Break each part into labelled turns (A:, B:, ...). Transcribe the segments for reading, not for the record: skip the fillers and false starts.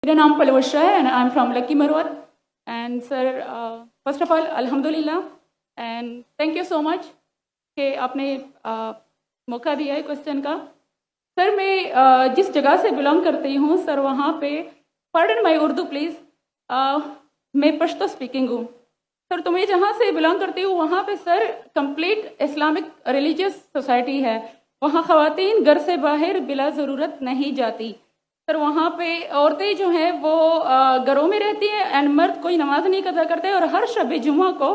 A: میرا نام پلوشا ہے and I am from lucky Marwat. And sir first of all الحمد للہ اینڈ تھینک یو سو مچ کہ آپ نے موقع دیا ہے کوشچن کا. سر میں جس جگہ سے بلانگ کرتی ہوں سر وہاں پہ پارڈن مائی اردو پلیز میں پشتو اسپیکنگ ہوں. سر تو میں جہاں سے بلانگ کرتی ہوں وہاں پہ سر کمپلیٹ اسلامک ریلیجیس سوسائٹی ہے. وہاں خواتین گھر سے باہر بلا ضرورت نہیں جاتی. سر وہاں پہ عورتیں جو ہیں وہ گھروں میں رہتی ہیں اینڈ مرد کوئی نماز نہیں قضا کرتے. اور ہر شب جمعہ کو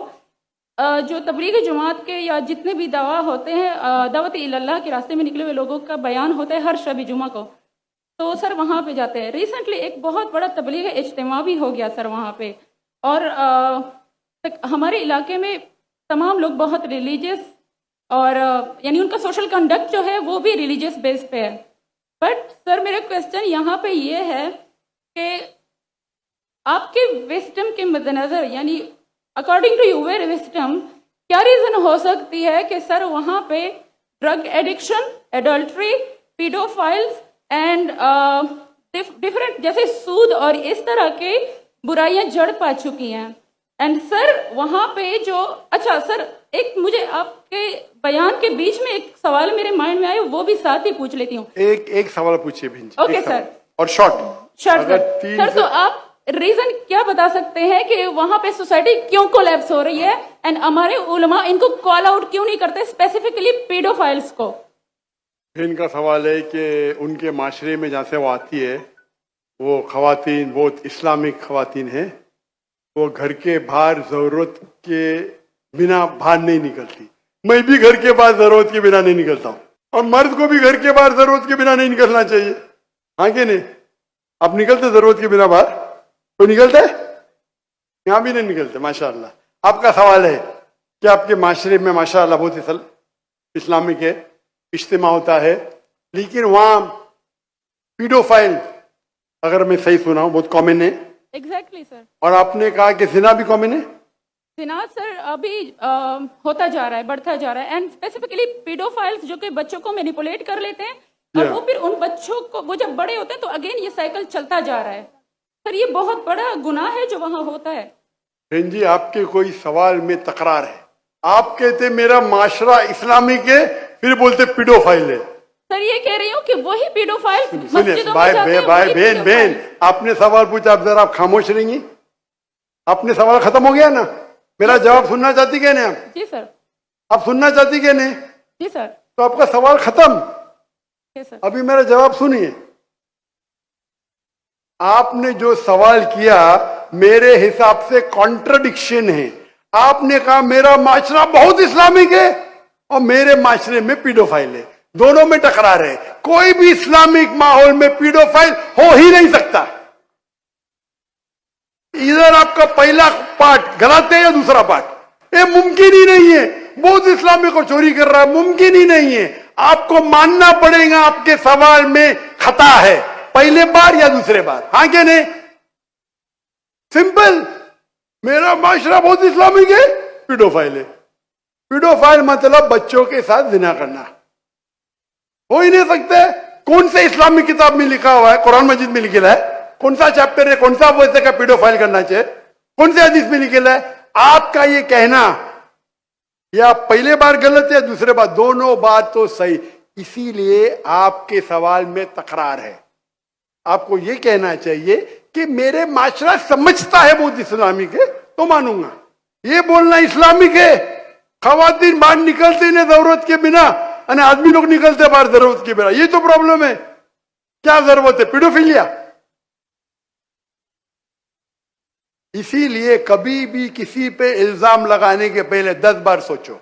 A: جو تبلیغ جماعت کے یا جتنے بھی دعویٰ ہوتے ہیں دعوت اللہ کے راستے میں نکلے ہوئے لوگوں کا بیان ہوتا ہے ہر شب جمعہ کو. تو سر وہاں پہ جاتے ہیں. ریسنٹلی ایک بہت بڑا تبلیغ اجتماع بھی ہو گیا سر وہاں پہ. اور ہمارے علاقے میں تمام لوگ بہت ریلیجیس اور یعنی ان کا سوشل کنڈکٹ جو ہے وہ بھی ریلیجیس بیس پہ ہے. بٹ سر میرا کویسچن یہاں پہ یہ ہے کہ آپ کے وسڈم کے مد نظر یعنی اکارڈنگ ٹو یور وسڈم کیا ریزن ہو سکتی ہے کہ سر وہاں پہ drug addiction, adultery, paedophiles and different جیسے سود اور اس طرح کے برائیاں جڑ پا چکی ہیں. اینڈ سر وہاں پہ جو اچھا سر ایک مجھے آپ کے بیان کے بیچ میں ایک سوال میرے مائنڈ میں آیا وہ بھی ساتھ ہی پوچھ لیتی ہوں.
B: ایک سوال پوچھیے بہن جی.
A: Okay sir.
B: اور شارٹ
A: سر تو آپ ریزن کیا بتا سکتے ہیں کہ وہاں پہ سوسائٹی کیوں کولیپس ہو رہی ہے اینڈ ہمارے علماء ان کو کال آؤٹ کیوں نہیں کرتے اسپیسیفکلی پیڈوفائلز کو؟
B: ان کا سوال ہے کہ ان کے معاشرے میں جہاں سے وہ آتی ہے وہ خواتین بہت اسلامک خواتین ہیں. وہ گھر کے باہر ضرورت کے بنا باہر نہیں نکلتی. میں بھی گھر کے باہر ضرورت کے بنا نہیں نکلتا ہوں اور مرد کو بھی گھر کے باہر ضرورت کے بنا نہیں نکلنا چاہیے. ہاں کہ نہیں؟ آپ نکلتے ضرورت کے بنا باہر؟ کوئی نکلتا ہے؟ یہاں بھی نہیں نکلتے. ماشاء اللہ. آپ کا سوال ہے کہ آپ کے معاشرے میں ماشاء اللہ بہت اسلامک ہے, اجتماع ہوتا ہے, لیکن وہاں پیڈوفائل اگر میں صحیح سنا ہوں بہت کامن ہے.
A: ایگزیکٹلی سر.
B: اور آپ نے کہا کہ زنا بھی کامن ہے.
A: زنا سر ابھی ہوتا جا رہا ہے, بڑھتا جا رہا ہے. اینڈ اسپیسیفکلی پیڈوفائلز جو کہ بچوں کو مینیپولیٹ کر لیتے ہیں اور وہ پھر ان بچوں کو وہ جب بڑے ہوتے ہیں تو اگین یہ سائیکل چلتا جا رہا ہے. سر یہ بہت بڑا گناہ ہے جو وہاں ہوتا ہے.
B: بہن جی آپ کے کوئی سوال میں تکرار ہے. آپ کہتے میرا معاشرہ اسلامک ہے پھر بولتے پیڈوفائل ہے.
A: سر یہ کہہ رہی ہوں کہ وہی پیڈوفائلز
B: مسجدوں میں جاتے ہیں. بہن آپ نے سوال پوچھا, آپ ذرا آپ خاموش رہیں گی؟ آپ نے سوال ختم ہو گیا نا. میرا جواب سننا چاہتی کہ نہیں آپ؟
A: جی سر.
B: آپ سننا چاہتی کہ نہیں؟
A: جی سر.
B: تو آپ کا سوال ختم.
A: سر
B: ابھی میرا جواب سنیے. آپ نے جو سوال کیا میرے حساب سے کانٹرڈکشن ہے. آپ نے کہا میرا معاشرہ بہت اسلامک ہے اور میرے معاشرے میں پیڈوفائل ہے. دونوں میں ٹکرار ہے. کوئی بھی اسلامک ماحول میں پیڈوفائل ہو ہی نہیں سکتا. ادھر آپ کا پہلا پارٹ غلط ہے یا دوسرا پارٹ؟ یہ ممکن ہی نہیں ہے. بہت اسلامک کو چوری کر رہا ہے, ممکن ہی نہیں ہے. آپ کو ماننا پڑے گا آپ کے سوال میں خطا ہے, پہلے بار یا دوسرے بار. ہاں کہ نہیں؟ سمپل. میرا معاشرہ بہت اسلامک ہے, پیڈوفائل ہے. پیڈوفائل مطلب بچوں کے ساتھ زنا کرنا. ہو ہی نہیں سکتے. کون سے اسلامی کتاب میں لکھا ہوا ہے؟ قرآن مجید میں لکھا ہے. کون سا چیپٹر ہے, کون سا ویسے کا پیڈوفائل کرنا چاہیے, کون سے حدیث میں لکھا ہے؟ آپ کا یہ کہنا یا پہلے بار غلط ہے دوسرے بار, دونوں بات تو صحیح. اسی لیے آپ کے سوال میں تکرار ہے. آپ کو یہ کہنا چاہیے کہ میرے معاشرہ سمجھتا ہے بہت اسلامک ہے تو مانوں گا. یہ بولنا اسلامک ہے خواتین باہر نکلتے نہیں ضرورت کے بنا اور آدمی لوگ نکلتے باہر ضرورت کے بنا, یہ تو پرابلم ہے. کیا ضرورت ہے پیڈوفیلیا؟ اسی لیے کبھی بھی کسی پہ الزام لگانے کے پہلے 10 بار سوچو.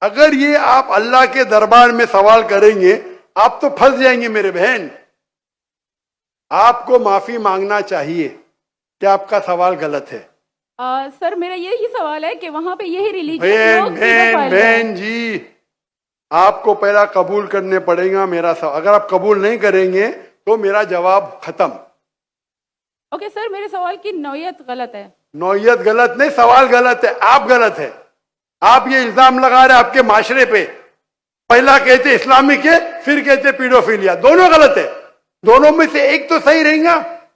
B: اگر یہ آپ اللہ کے دربار میں سوال کریں گے آپ تو پھنس جائیں گے میرے بہن. آپ کو معافی مانگنا چاہیے کہ آپ کا سوال غلط ہے.
A: سر میرا یہی سوال ہے کہ وہاں پہ یہی ریلیجن
B: بہن جی آپ کو پہلا قبول کرنے پڑے گا میرا سوال. اگر آپ قبول نہیں کریں گے تو میرا جواب ختم.
A: اوکے سر, میرے سوال کی نوعیت غلط ہے.
B: نوعیت غلط نہیں, سوال غلط ہے, آپ غلط ہے. آپ یہ الزام لگا رہے آپ کے معاشرے پہ. پہلا کہتے اسلامک ہے پھر کہتے پیڈوفیلیا. دونوں غلط ہے. دونوں میں سے ایک تو صحیح رہیں گا.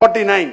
B: 49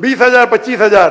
B: 20,000 25,000,